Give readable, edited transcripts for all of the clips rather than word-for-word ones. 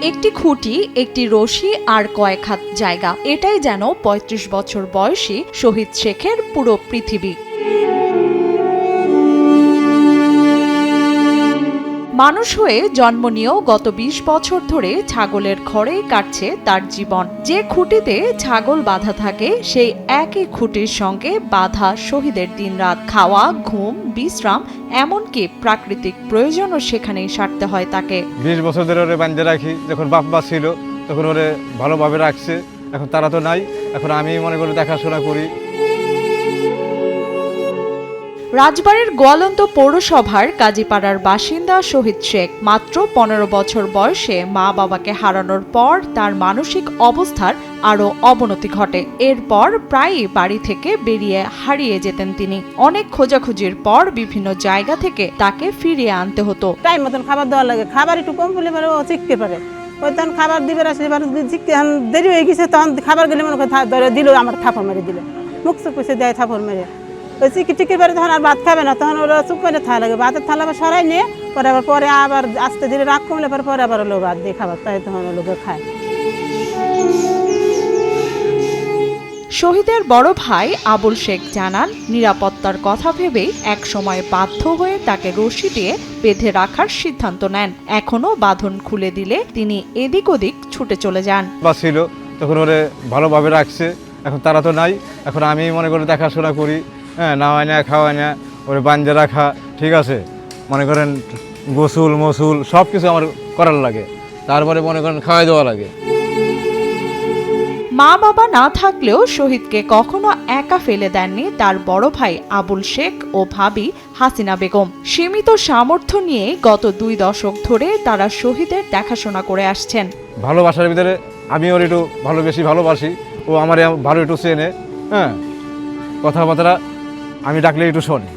একটি খুঁটি, একটি রশি আর কয়েক হাত জায়গা, এটাই যেন ৩৫ বছর বয়সী শহীদ শেখের পুরো পৃথিবী। মানুষ হয়ে জন্ম নিয়েও গত ২০ বছর ধরে ছাগলের ঘরেই কাটছে তার জীবন। যে খুঁটিতে ছাগল বাঁধা থাকে সেই একই খুঁটির সঙ্গে বাঁধা শহীদের দিনরাত, খাওয়া, ঘুম, বিশ্রাম, এমনকি প্রাকৃতিক প্রয়োজনও সেখানেই সারতে হয় তাকে। ২০ বছর ধরে ওরে বাঁধে রাখি। যখন বাপ মা ছিল তখন ওরে ভালোভাবে রাখছে, এখন তারা তো নাই, এখন আমি মনে করি দেখাশোনা করি। রাজবাড়ীর গোয়ালন্দ পৌরসভার কাজীপাড়ার বাসিন্দা শহীদ শেখ মাত্র ১৫ বছর বয়সে মা বাবাকে হারানোর পর তার মানসিক অবস্থার আরও অবনতি ঘটে। এরপর প্রায়ই বাড়ি থেকে বেরিয়ে হারিয়ে যেতেন তিনি। অনেক খোঁজাখুঁজির পর বিভিন্ন জায়গা থেকে তাকে ফিরিয়ে আনতে হতো। টাইম মতন খাবার দেওয়া লাগে, খাবার একটু কম হলে ও চিকতে পারে, ওই তখন খাবার দিবে আসলে চিকতে দেরি হয়ে গেছে, তখন খাবার গেলে মনে করে দিল আমার থাপড় মেরে দিল, মুখ চুপ করে দেয় থাপড় মেরে। ওই চিকির বাড়ি তখন আর ভাত খাবে না, তখন ওরা চুপ করে থালা লাগে, ভাতের থালা আবার সরাই নিয়ে পরে আবার আস্তে ধীরে রাগ কমলে পরে আবার লোক ভাত দিয়ে খাবার, তাই তখন লোকে খায়। শহীদের বড় ভাই আবুল শেখ জানান, নিরাপত্তার কথা ভেবেই একসময় বাধ্য হয়ে তাকে রশি দিয়ে বেঁধে রাখার সিদ্ধান্ত নেন। এখনো বাঁধন খুলে দিলে তিনি এদিক ওদিক ছুটে চলে যান। ছিল তখন ওরে ভালোভাবে রাখছে, এখন তারা তো নাই, এখন আমি মনে করি দেখাশোনা করি। হ্যাঁ, নাওয়াই না খাওয়াই না ওরে বাঁধে রাখা, ঠিক আছে, মনে করেন গোসল মসুল সব কিছু আমার করার লাগে, তারপরে মনে করেন খাওয়াই দেওয়া লাগে। মা বাবা না থাকলেও শহীদকে কখনো একা ফেলে দেননি তার বড় ভাই আবুল শেখ ও ভাবি হাসিনা বেগম। সীমিত সামর্থ্য নিয়ে গত ২ দশক ধরে তারা শহীদের দেখাশোনা করে আসছেন। ভালোবাসার ভিতরে আমি ওর একটু বেশি ভালোবাসি, ও আমার ভালো একটু চেনে। হ্যাঁ, কথাবার্তা আমি ডাকলে একটু শোনে।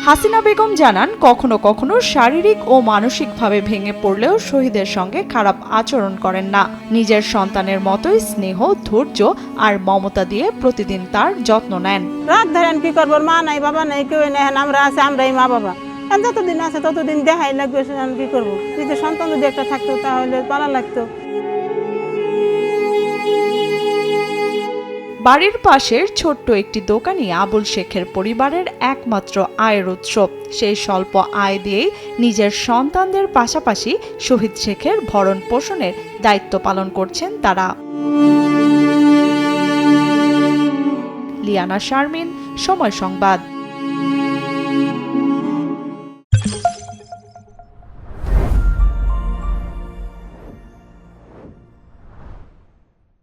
হাসিনা বেগম জানান, কখনো কখনো শারীরিক ও মানসিকভাবে ভেঙে পড়লেও শহীদের সঙ্গে খারাপ আচরণ করেন না। নিজের সন্তানের মতোই স্নেহ, ধৈর্য আর মমতা দিয়ে প্রতিদিন তার যত্ন নেন। রাত ধরেন কি করবো, মা নাই বাবা নাই, কেউ নেই, আমরা আছে, আমরাই মা বাবা। যতদিন আছে ততদিন দেখাই লাগবে, কি করবো, নিজের সন্তান যদি একটা থাকতো তাহলে পালা লাগতো। বাড়ির পাশের ছোট্ট একটি দোকানই আবুল শেখের পরিবারের একমাত্র আয়ের উৎস। সেই স্বল্প আয় দিয়েই নিজের সন্তানদের পাশাপাশি শহীদ শেখের ভরণ পোষণের দায়িত্ব পালন করছেন তারা। লিয়ানা শারমিন, সময় সংবাদ।